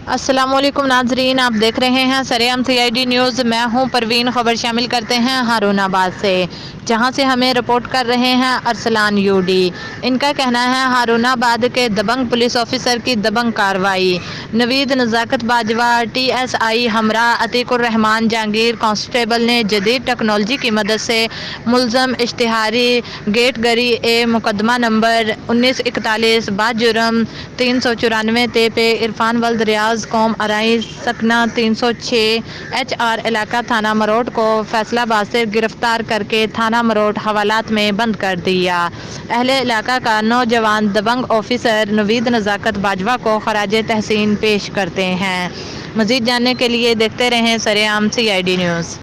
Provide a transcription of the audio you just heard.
السلام علیکم ناظرین، آپ دیکھ رہے ہیں سرعام CID نیوز۔ میں ہوں پروین۔ خبر شامل کرتے ہیں ہارون آباد سے، جہاں سے ہمیں رپورٹ کر رہے ہیں ارسلان UD۔ ان کا کہنا ہے ہارون آباد کے دبنگ پولیس آفیسر کی دبنگ کارروائی۔ نوید نزاکت باجوہ TSI ہمراہ عتیق الرحمان جہانگیر کانسٹیبل نے جدید ٹیکنالوجی کی مدد سے ملزم اشتہاری گیٹ گری مقدمہ نمبر 1941 بجرم 394 تے عرفان ولد ریاض قوم آرائی سکنہ 306 HR علاقہ تھانہ مروٹ کو فیصل آباد سے گرفتار کر کے تھانہ مروٹ حوالات میں بند کر دیا۔ اہل علاقہ کا نوجوان دبنگ آفیسر نوید نزاکت باجوہ کو خراج تحسین پیش کرتے ہیں۔ مزید جاننے کے لیے دیکھتے رہیں سرعام CID نیوز۔